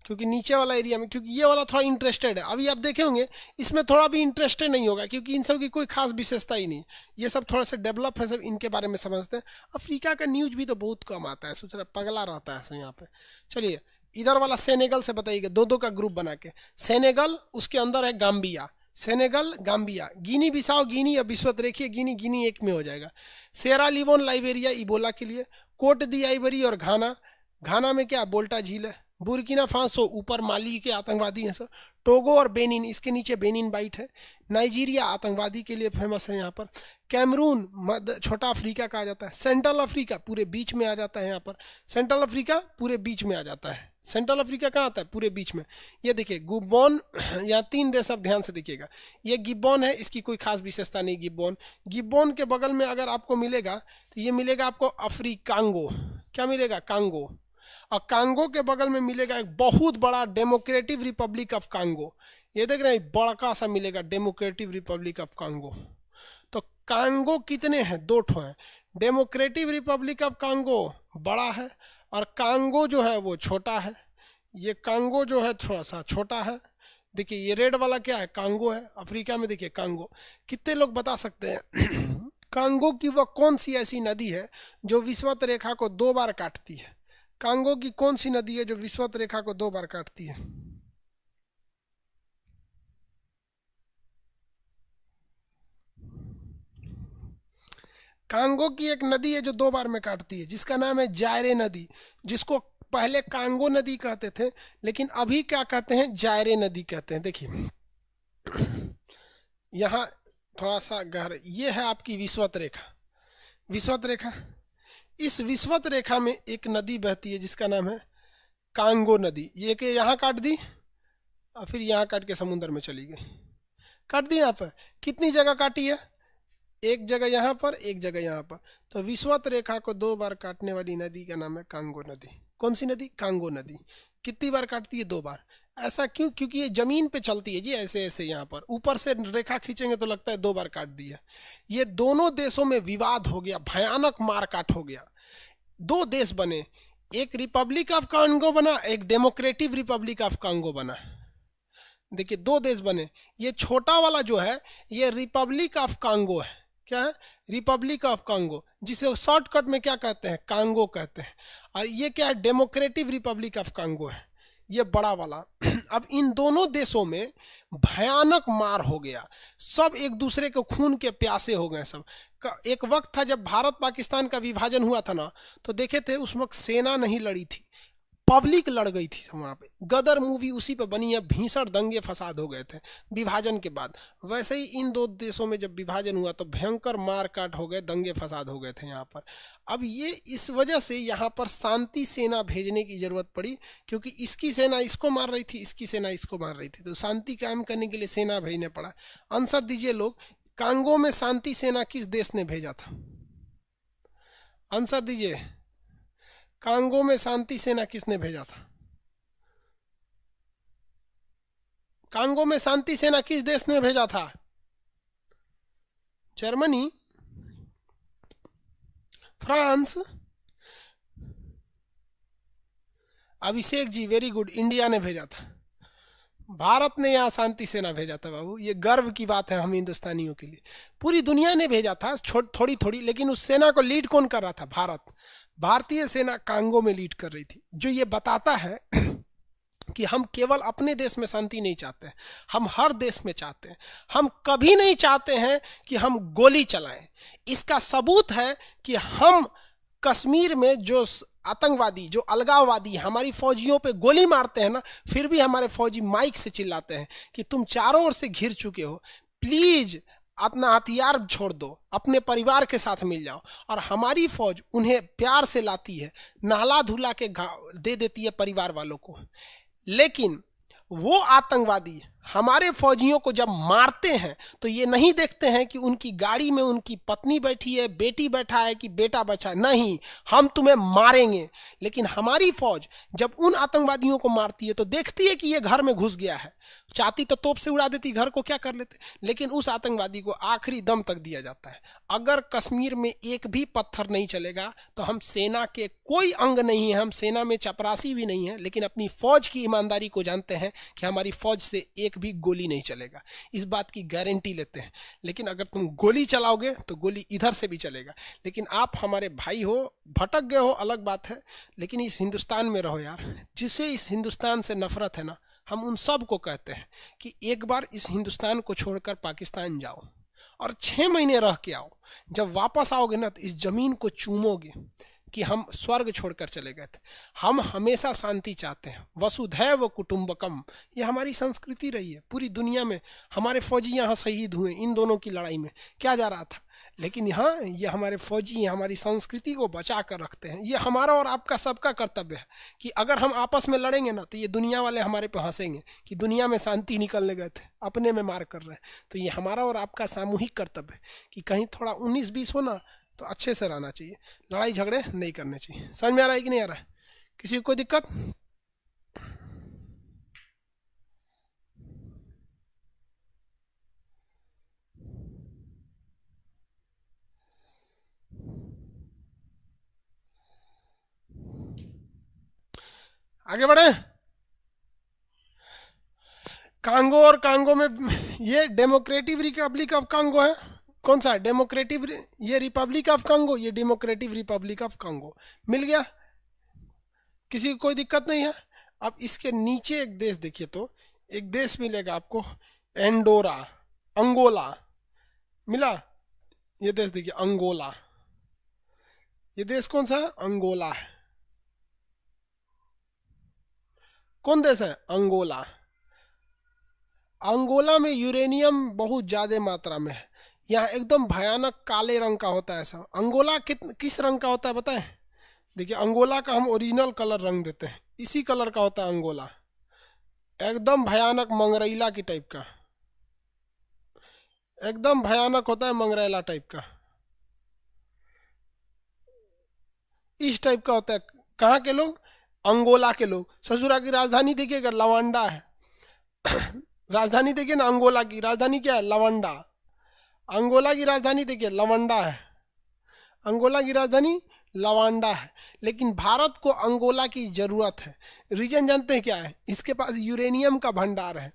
क्योंकि नीचे वाला एरिया में, क्योंकि ये वाला थोड़ा इंटरेस्टेड है। अभी आप देखे होंगे इसमें थोड़ा भी इंटरेस्टेड नहीं होगा, क्योंकि इन सब की कोई खास विशेषता ही नहीं। ये सब थोड़ा सा डेवलप है, सब इनके बारे में समझते हैं। अफ्रीका का न्यूज भी तो बहुत कम आता है, सोच रहा पगला रहता है सब यहाँ पे। चलिए इधर वाला सेनेगल से बताइएगा, 2-2 का ग्रुप बना के। सेनेगल, उसके अंदर है गाम्बिया। सेनेगल, गाम्बिया, गिनी बिसाओ, गिनी अब विश्वत देखिए, गिनी गिनी एक में हो जाएगा। सेरा लिवोन, लाइबेरिया इबोला के लिए। कोट दी आइवरी और घाना, घाना में क्या? बोल्टा झील है। बुर्किना फासो, ऊपर माली के आतंकवादी हैं सर। टोगो और बेनिन, इसके नीचे बेनिन बाइट है। नाइजीरिया आतंकवादी के लिए फेमस है यहाँ पर। कैमरून छोटा अफ्रीका कहा जाता है। सेंट्रल अफ्रीका पूरे बीच में आ जाता है यहाँ पर। सेंट्रल अफ्रीका पूरे बीच में आ जाता है। सेंट्रल अफ्रीका कहाँ आता है? पूरे बीच में। ये देखिए गिब्बॉन, यहाँ 3 देश आप ध्यान से देखिएगा। ये गिब्बॉन है, इसकी कोई खास विशेषता नहीं। गिब्बॉन, गिब्बॉन के बगल में अगर आपको मिलेगा तो ये मिलेगा आपको अफ्रीकांगो। क्या मिलेगा? कांगो। और कांगो के बगल में मिलेगा एक बहुत बड़ा डेमोक्रेटिक रिपब्लिक ऑफ कांगो। ये देख रहे हैं, बड़ा सा मिलेगा डेमोक्रेटिक रिपब्लिक ऑफ कांगो। तो कांगो कितने हैं? 2 ठो हैं। डेमोक्रेटिक रिपब्लिक ऑफ कांगो बड़ा है और कांगो जो है वो छोटा है। ये कांगो जो है थोड़ा सा छोटा है। देखिए ये रेड वाला क्या है? कांगो है। अफ्रीका में देखिए कांगो। कितने लोग बता सकते हैं कांगो की वह कौन सी ऐसी नदी है जो विषुवत रेखा को 2 बार काटती है? कांगो की कौन सी नदी है जो विषुवत रेखा को 2 बार काटती है? कांगो की एक नदी है जो 2 बार में काटती है, जिसका नाम है जायरे नदी, जिसको पहले कांगो नदी कहते थे, लेकिन अभी क्या कहते हैं, जायरे नदी कहते हैं। देखिए यहाँ थोड़ा सा गहरा, ये है आपकी विषुवत रेखा। विषुवत रेखा, इस विषुवत रेखा में एक नदी बहती है जिसका नाम है कांगो नदी। ये कि यहाँ काट दी और फिर यहाँ काट के समुद्र में चली गई, काट दी। यहाँ पर कितनी जगह काटी है? एक जगह यहाँ पर, एक जगह यहाँ पर। तो विषुवत रेखा को 2 बार काटने वाली नदी का नाम है कांगो नदी। कौन सी नदी? कांगो नदी। कितनी बार काटती है? 2 बार। ऐसा क्यों? क्योंकि ये जमीन पे चलती है जी, ऐसे ऐसे। यहाँ पर ऊपर से रेखा खींचेंगे तो लगता है 2 बार काट दी है। ये दोनों देशों में विवाद हो गया, भयानक मारकाट हो गया। 2 देश बने, एक रिपब्लिक ऑफ कांगो बना, एक डेमोक्रेटिक रिपब्लिक ऑफ कांगो बना। देखिए 2 देश बने। ये छोटा वाला जो है ये रिपब्लिक ऑफ कांगो है। क्या है? रिपब्लिक ऑफ कांगो, जिसे शॉर्टकट में क्या कहते हैं? कांगो कहते हैं। और ये क्या है? डेमोक्रेटिक रिपब्लिक ऑफ कांगो है, ये बड़ा वाला। अब इन दोनों देशों में भयानक मार हो गया, सब एक दूसरे के खून के प्यासे हो गए सब। एक वक्त था जब भारत पाकिस्तान का विभाजन हुआ था ना, तो देखे थे उस वक्त सेना नहीं लड़ी थी, पब्लिक लड़ गई थी वहाँ पे। गदर मूवी उसी पे बनी है, भीषण दंगे फसाद हो गए थे विभाजन के बाद। वैसे ही इन 2 देशों में जब विभाजन हुआ तो भयंकर मारकाट हो गए, दंगे फसाद हो गए थे यहाँ पर। अब ये इस वजह से यहाँ पर शांति सेना भेजने की जरूरत पड़ी, क्योंकि इसकी सेना इसको मार रही थी, इसकी सेना इसको मार रही थी, तो शांति कायम करने के लिए सेना भेजने पड़ा। आंसर दीजिए लोग, कांगो में शांति सेना किस देश ने भेजा था? आंसर दीजिए, कांगो में शांति सेना किसने भेजा था? कांगो में शांति सेना किस देश ने भेजा था? Germany, France? Abhishek ji very good, India ने भेजा था। भारत ने यहाँ शांति सेना भेजा था बाबू, ये गर्व की बात है हम हिंदुस्तानियों के लिए। पूरी दुनिया ने भेजा था थोड़ी थोड़ी, लेकिन उस सेना को लीड कौन कर रहा था? भारत। भारतीय सेना कांगो में लीड कर रही थी, जो ये बताता है कि हम केवल अपने देश में शांति नहीं चाहते, हम हर देश में चाहते हैं। हम कभी नहीं चाहते हैं कि हम गोली चलाएं। इसका सबूत है कि हम कश्मीर में जो आतंकवादी, जो अलगाववादी हमारी फौजियों पे गोली मारते हैं ना, फिर भी हमारे फौजी माइक से चिल्लाते हैं कि तुम चारों ओर से घिर चुके हो, प्लीज अपना हथियार छोड़ दो, अपने परिवार के साथ मिल जाओ। और हमारी फौज उन्हें प्यार से लाती है, नहला धुला के दे देती है परिवार वालों को। लेकिन वो आतंकवादी हमारे फौजियों को जब मारते हैं तो ये नहीं देखते हैं कि उनकी गाड़ी में उनकी पत्नी बैठी है, बेटी बैठा है कि बेटा बैठा है, नहीं, हम तुम्हें मारेंगे। लेकिन हमारी फौज जब उन आतंकवादियों को मारती है तो देखती है कि ये घर में घुस गया है, चाहती तो तोप से उड़ा देती, घर को क्या कर लेते, लेकिन उस आतंकवादी को आखिरी दम तक दिया जाता है। अगर कश्मीर में एक भी पत्थर नहीं चलेगा तो हम सेना के कोई अंग नहीं है, हम सेना में चपरासी भी नहीं है, लेकिन अपनी फौज की ईमानदारी को जानते हैं कि हमारी फौज से एक भी गोली नहीं चलेगा, इस बात की गारंटी लेते हैं। लेकिन अगर तुम गोली चलाओगे तो गोली इधर से भी चलेगा। लेकिन आप हमारे भाई हो, भटक गए हो अलग बात है, लेकिन इस हिंदुस्तान में रहो यार। जिसे इस हिंदुस्तान से नफरत है ना, हम उन सब को कहते हैं कि एक बार इस हिंदुस्तान को छोड़कर पाकिस्तान जाओ और 6 महीने रह के आओ। जब वापस आओगे ना तो इस जमीन को चूमोगे कि हम स्वर्ग छोड़कर चले गए थे। हम हमेशा शांति चाहते हैं, वसुधैव कुटुंबकम, ये हमारी संस्कृति रही है। पूरी दुनिया में हमारे फौजी यहाँ शहीद हुए इन दोनों की लड़ाई में, क्या जा रहा था, लेकिन यहाँ ये हमारे फौजी हमारी संस्कृति को बचा कर रखते हैं। ये हमारा और आपका सबका कर्तव्य है कि अगर हम आपस में लड़ेंगे ना तो ये दुनिया वाले हमारे पे हंसेंगे कि दुनिया में शांति निकलने गए थे, अपने में मार कर रहे हैं। तो ये हमारा और आपका सामूहिक कर्तव्य है कि कहीं थोड़ा 19-20 हो ना तो अच्छे से रहना चाहिए, लड़ाई झगड़े नहीं करने चाहिए। समझ में आ रहा है कि नहीं आ रहा है? किसी को कोई दिक्कत? आगे बढ़े। कांगो और कांगो में ये डेमोक्रेटिक रिपब्लिक ऑफ कांगो है। कौन सा है? डेमोक्रेटिक, ये रिपब्लिक ऑफ कांगो, ये डेमोक्रेटिक रिपब्लिक ऑफ कांगो। मिल गया। किसी को कोई दिक्कत नहीं है। अब इसके नीचे एक देश देखिए, तो एक देश मिलेगा आपको, एंडोरा, अंगोला मिला। ये देश देखिए, अंगोला। ये देश कौन सा है? अंगोला है। कौन देश है? अंगोला। अंगोला में यूरेनियम बहुत ज्यादा मात्रा में है। यहाँ एकदम भयानक काले रंग का होता है सब। अंगोला किस रंग का होता है बताएं? देखिए, अंगोला का हम ओरिजिनल कलर रंग देते हैं, इसी कलर का होता है अंगोला। एकदम भयानक मंगरैला की टाइप का, एकदम भयानक होता है मंगरैला टाइप का, इस टाइप का होता है। कहाँ के लोग? अंगोला के लोग। ससुरा की राजधानी देखिएगा, लवांडा है। राजधानी देखिए ना, अंगोला की राजधानी क्या है? लवंडा। अंगोला की राजधानी देखिए, लवंडा है। अंगोला की राजधानी लवांडा है। लेकिन भारत को अंगोला की जरूरत है। रीजन जानते हैं क्या है? इसके पास यूरेनियम का भंडार है।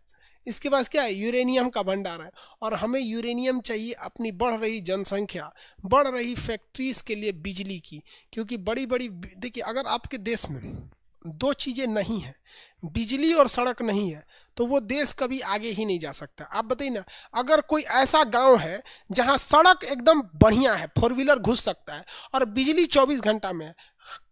इसके पास क्या है? यूरेनियम का भंडार है। और हमें यूरेनियम चाहिए अपनी बढ़ रही जनसंख्या, बढ़ रही फैक्ट्रीज के लिए बिजली की। क्योंकि बड़ी बड़ी, देखिए, अगर आपके देश में दो चीजें नहीं है, बिजली और सड़क नहीं है, तो वो देश कभी आगे ही नहीं जा सकता। आप बताइए ना, अगर कोई ऐसा गांव है जहां सड़क एकदम बढ़िया है, फोर व्हीलर घुस सकता है, और बिजली 24 घंटा में है,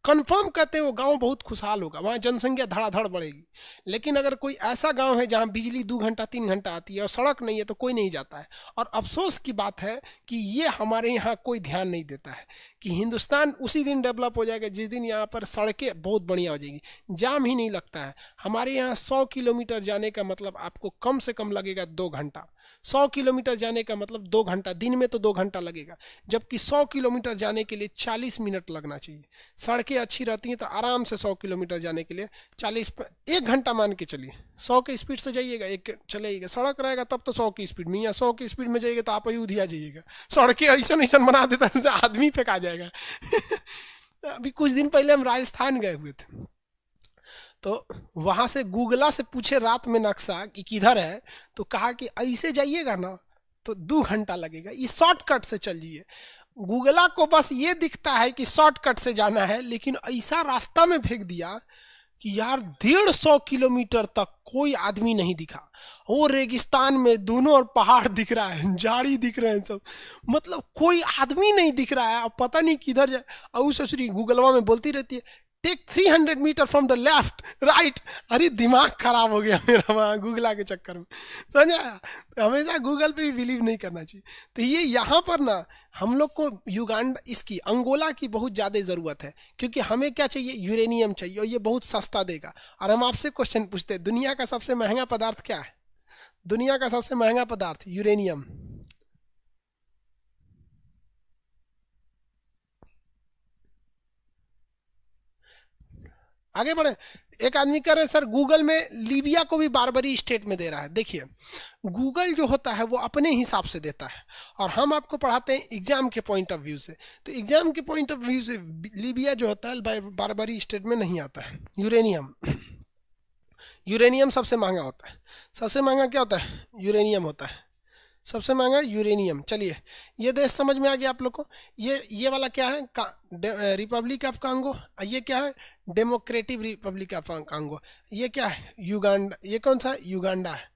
कंफर्म कहते हैं वो गांव बहुत खुशहाल होगा, वहां जनसंख्या धड़ाधड़ बढ़ेगी। लेकिन अगर कोई ऐसा गांव है जहां बिजली 2 घंटा 3 घंटा आती है और सड़क नहीं है, तो कोई नहीं जाता है। और अफसोस की बात है कि ये हमारे यहाँ कोई ध्यान नहीं देता है कि हिंदुस्तान उसी दिन डेवलप हो जाएगा जिस दिन यहाँ पर सड़कें बहुत बढ़िया हो जाएगी, जाम ही नहीं लगता है। हमारे यहाँ 100 किलोमीटर जाने का मतलब आपको कम से कम लगेगा 2 घंटा। 100 किलोमीटर जाने का मतलब 2 घंटा, दिन में तो 2 घंटा लगेगा, जबकि 100 किलोमीटर जाने के लिए 40 मिनट लगना चाहिए। सड़कें अच्छी रहती हैं तो आराम से 100 किलोमीटर जाने के लिए 1 घंटा मान के चलिए। 100 की स्पीड से जाइएगा, एक चलेगा, सड़क रहेगा तब तो 100 की स्पीड में, या 100 की स्पीड में जाइएगा तो आप अयोध्या जाइएगा। सड़कें ऐसा ऐसा बना देता है आदमी फेंका जाएगा। अभी कुछ दिन पहले हम राजस्थान गए हुए थे, तो वहां से गूगला से पूछे रात में नक्शा कि किधर है, तो कहा कि ऐसे जाइएगा ना तो 2 घंटा लगेगा, ये शॉर्टकट से चलिए। गूगला को बस ये दिखता है कि शॉर्टकट से जाना है, लेकिन ऐसा रास्ता में फेंक दिया कि यार 150 किलोमीटर तक कोई आदमी नहीं दिखा। वो रेगिस्तान में दोनों और पहाड़ दिख रहा है, झाड़ी दिख रहे हैं सब, मतलब कोई आदमी नहीं दिख रहा है। अब पता नहीं किधर जाए। और ससुरी गूगलवा में बोलती रहती है, take 300 metre from the left right. अरे दिमाग खराब हो गया मेरा वहाँ गूगला के चक्कर में, समझा? तो हमेशा गूगल पे भी बिलीव नहीं करना चाहिए। तो ये यहाँ पर ना हम लोग को युगांडा, इसकी अंगोला की बहुत ज़्यादा ज़रूरत है। क्योंकि हमें क्या चाहिए? यूरेनियम चाहिए, और ये बहुत सस्ता देगा। और हम आपसे क्वेश्चन पूछते हैं, दुनिया का सबसे महंगा पदार्थ क्या है? दुनिया का सबसे महंगा पदार्थ यूरेनियम। आगे बढ़े। एक आदमी कह रहे हैं सर गूगल में लीबिया को भी बारबरी स्टेट में दे रहा है। देखिए, गूगल जो होता है वो अपने हिसाब से देता है, और हम आपको पढ़ाते हैं एग्जाम के पॉइंट ऑफ व्यू से। तो एग्जाम के पॉइंट ऑफ व्यू से लीबिया जो होता है बारबरी स्टेट में नहीं आता है। यूरेनियम, यूरेनियम सबसे महंगा होता है। सबसे महंगा क्या होता है? यूरेनियम होता है। सबसे महंगा यूरेनियम। चलिए, ये देश समझ में आ गया आप लोग को। ये वाला क्या है? Republic of Congo. ये क्या है? Democratic Republic of Congo. ये क्या है? युगांडा। ये कौन सा? युगांडा है।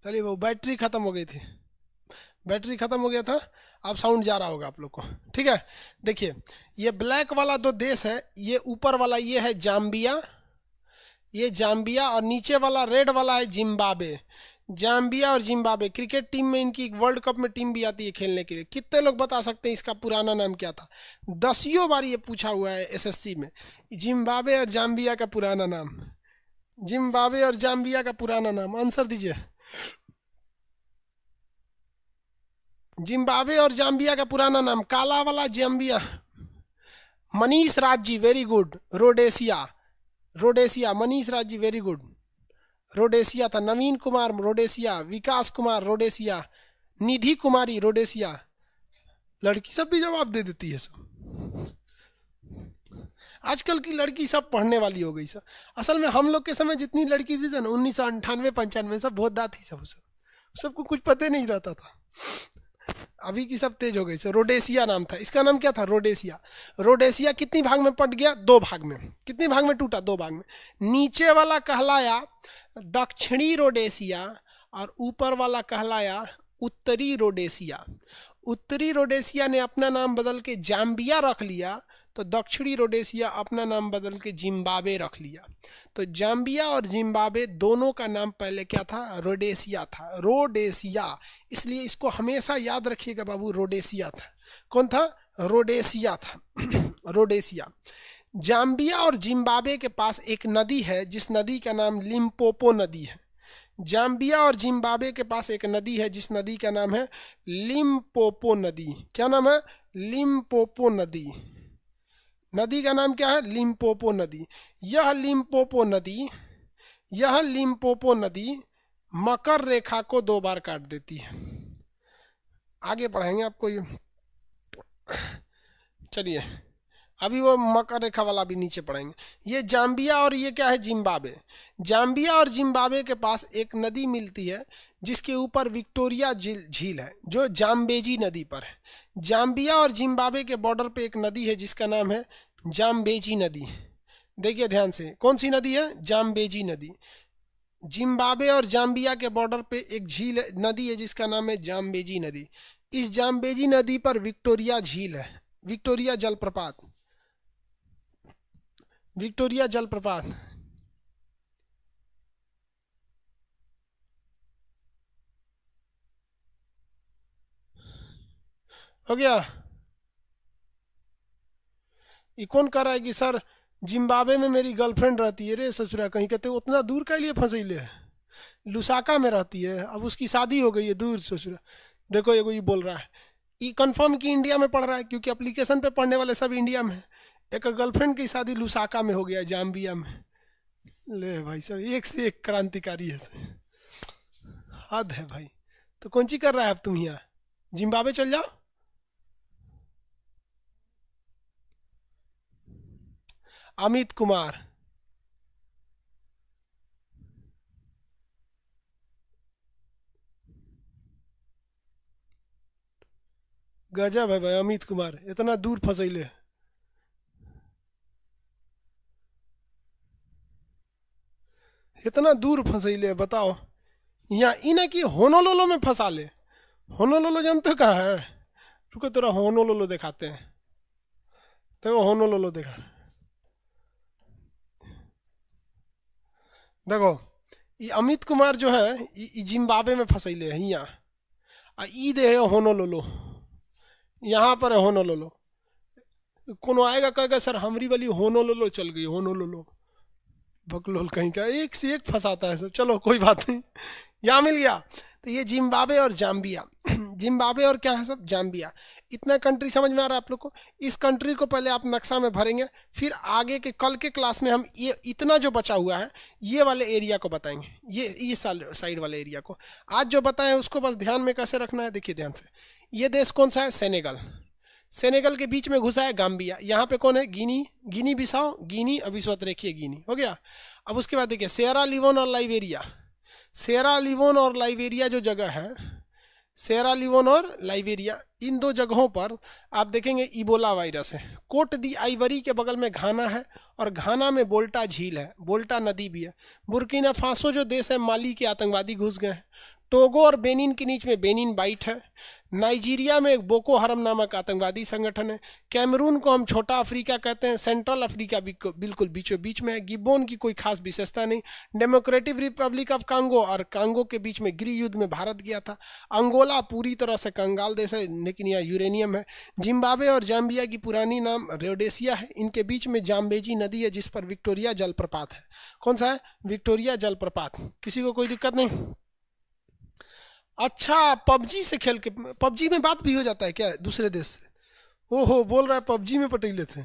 चलिए, वो बैटरी खत्म हो गई थी, बैटरी खत्म हो गया था, अब साउंड जा रहा होगा आप लोग को। ठीक है, देखिए ये ब्लैक वाला दो देश है, ये ऊपर वाला ये है जाम्बिया, ये जाम्बिया, और नीचे वाला रेड वाला है जिम्बाब्वे। जाम्बिया और जिम्बाब्वे क्रिकेट टीम में इनकी वर्ल्ड कप में टीम भी आती है खेलने के लिए। कितने लोग बता सकते हैं इसका पुराना नाम क्या था? 10 बार ये पूछा हुआ है एसएससी में, जिम्बाब्वे और जाम्बिया का पुराना नाम, जिम्बाब्वे और जाम्बिया का पुराना नाम, आंसर दीजिए। जिम्बाब्वे और जाम्बिया का पुराना नाम, काला वाला Zambia. Manish Raj ji very good, Rhodesia, Rhodesia, Manish Raj ji very good, Rhodesia था। Naveen Kumar Rhodesia, Vikas Kumar Rhodesia, Nidhi Kumari Rhodesia. लड़की सब भी जवाब दे देती है सब, आजकल की लड़की सब पढ़ने वाली हो गई सब। असल में हम लोग के समय जितनी लड़की थी ना 1998-95 सब बहुत दात थी, सबको कुछ पता नहीं रहता था। अभी की सब तेज हो गई। रोडेशिया नाम था इसका, नाम क्या था? रोडेशिया। रोडेशिया कितनी भाग में पट गया? 2 भाग में। कितनी भाग में टूटा? 2 भाग में। नीचे वाला कहलाया दक्षिणी रोडेशिया और ऊपर वाला कहलाया उत्तरी रोडेशिया। उत्तरी रोडेशिया ने अपना नाम बदल के जाम्बिया रख लिया, तो दक्षिणी रोडेशिया अपना नाम बदल के जिम्बाब्वे रख लिया। तो जाम्बिया और जिम्बाब्वे दोनों का नाम पहले क्या था? रोडेशिया था, रोडेशिया। इसलिए इसको हमेशा याद रखिएगा बाबू, रोडेशिया था। कौन था? रोडेशिया था। रोडेशिया। जाम्बिया और जिम्बाब्वे के पास एक नदी है जिस नदी का नाम लिम्पोपो नदी है। जाम्बिया और जिम्बाब्वे के पास एक नदी है जिस नदी का नाम है लिम्पोपो नदी। क्या नाम है? लिम्पोपो नदी। नदी का नाम क्या है? लिम्पोपो नदी। यह लिम्पोपो नदी, यह लिम्पोपो नदी मकर रेखा को 2 बार काट देती है। आगे पढ़ाएंगे आपको ये। चलिए, अभी वो मकर रेखा वाला भी नीचे पढ़ेंगे। ये जाम्बिया और ये क्या है? जिम्बाब्वे। जाम्बिया और जिम्बाब्वे के पास एक नदी मिलती है जिसके ऊपर विक्टोरिया झील है, जो जाम्बेजी नदी पर है। जाम्बिया और जिम्बाब्वे के बॉर्डर पे एक नदी है जिसका नाम है जाम्बेजी नदी। देखिए ध्यान से, कौन सी नदी है? जाम्बेजी नदी। जिम्बाब्वे और जाम्बिया के बॉर्डर पे एक झील नदी है जिसका नाम है जाम्बेजी नदी। इस जाम्बेजी नदी पर विक्टोरिया झील है, विक्टोरिया जलप्रपात, विक्टोरिया जलप्रपात। हो गया? ये कौन कह रहा है कि सर जिम्बाब्वे में मेरी गर्लफ्रेंड रहती है? रे ससुरा कहीं, कहते उतना दूर के लिए फंसैले है, लुसाका में रहती है, अब उसकी शादी हो गई है दूर ससुरा। देखो ये बोल रहा है, ये कंफर्म कि इंडिया में पढ़ रहा है, क्योंकि एप्लीकेशन पे पढ़ने वाले सब इंडिया में है। एक गर्लफ्रेंड की शादी लुसाका में हो गया, जाम्बिया में। ले भाई सब एक से एक क्रांतिकारी है, हद है भाई। तो कौन सी कर रहा है अब तुम यहाँ? जिम्बाब्वे चल जाओ। अमित कुमार, गजब है भाई। अमित कुमार इतना दूर फंसैले, इतना दूर फंसैले, बताओ। यहाँ इन्हें कि होनोलुलु में फंसा ले। होनोलुलु जानते हो कहाँ है? रुको तेरा होनोलुलु दिखाते हैं। देखो होनोलुलु देखा, देखो ये अमित कुमार जो है ये जिम्बाब्वे में फंसैले है यहाँ। ई दे है होनोलुलु, यहाँ पर है होनोलुलु। कोनो आएगा कहेगा सर हमारी वाली होनोलुलु चल गई, होनोलुलु बकलोल कहीं का, एक से एक फंसाता है सब। चलो कोई बात नहीं, यहाँ मिल गया। तो ये जिम्बाब्वे और जाम्बिया, जिम्बाब्वे और क्या है सब? जाम्बिया। इतना कंट्री समझ में आ रहा है आप लोग को? इस कंट्री को पहले आप नक्शा में भरेंगे, फिर आगे के कल के क्लास में हम ये इतना जो बचा हुआ है ये वाले एरिया को बताएंगे, ये साइड वाले एरिया को। आज जो बताएं उसको बस ध्यान में कैसे रखना है, देखिए ध्यान से। ये देश कौन सा है? सेनेगल। सेनेगल के बीच में घुसा है गाम्बिया। यहाँ पे कौन है? गिनी, गिनी बिसाओ, गिनी अभिस्वत रेखीय गिनी। हो गया। अब उसके बाद देखिए सेरा लियोन और लाइबेरिया। सेरा लियोन और लाइबेरिया जो जगह है, सेरा लियोन और लाइबेरिया, इन 2 जगहों पर आप देखेंगे इबोला वायरस है। कोट दी आइवरी के बगल में घाना है और घाना में बोल्टा झील है, बोल्टा नदी भी है। बुर्किना फासो जो देश है, माली के आतंकवादी घुस गए हैं। टोगो और बेनिन के बीच में बेनिन बाइट है। नाइजीरिया में एक बोको हरम नामक आतंकवादी संगठन है। कैमरून को हम छोटा अफ्रीका कहते हैं। सेंट्रल अफ्रीका बिल्कुल बीचों बीच में है। गिबोन की कोई खास विशेषता नहीं। डेमोक्रेटिक रिपब्लिक ऑफ कांगो और कांगो के बीच में गृह युद्ध में भारत गया था। अंगोला पूरी तरह से कंगाल देश है, लेकिन यह यूरेनियम है। जिम्बाब्वे और जाम्बिया की पुरानी नाम रोडेसिया है। इनके बीच में जाम्बेजी नदी है जिस पर विक्टोरिया जलप्रपात है। कौन सा है? विक्टोरिया जलप्रपात। किसी को कोई दिक्कत नहीं? अच्छा, पबजी से खेल के, पबजी में बात भी हो जाता है क्या दूसरे देश से? ओहो, बोल रहा है पबजी में पटेले थे।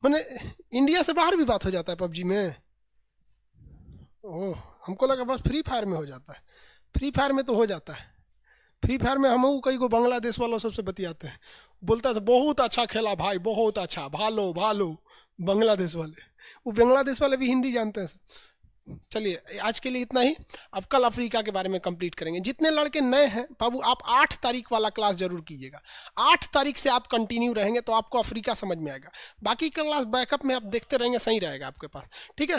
मैंने इंडिया से बाहर भी बात हो जाता है पबजी में? ओह, हमको लगा बस फ्री फायर में हो जाता है। फ्री फायर में तो हो जाता है। फ्री फायर में हम कई को बांग्लादेश वालों सबसे बतियाते हैं, बोलता है बहुत अच्छा खेला भाई, बहुत अच्छा, भालो भालो। बांग्लादेश वाले, वो बांग्लादेश वाले भी हिंदी जानते हैं सब। चलिए आज के लिए इतना ही। अब कल अफ्रीका के बारे में कंप्लीट करेंगे। जितने लड़के नए हैं बाबू, आप 8 तारीख वाला क्लास जरूर कीजिएगा। 8 तारीख से आप कंटिन्यू रहेंगे तो आपको अफ्रीका समझ में आएगा। बाकी क्लास बैकअप में आप देखते रहेंगे, सही रहेगा आपके पास। ठीक है।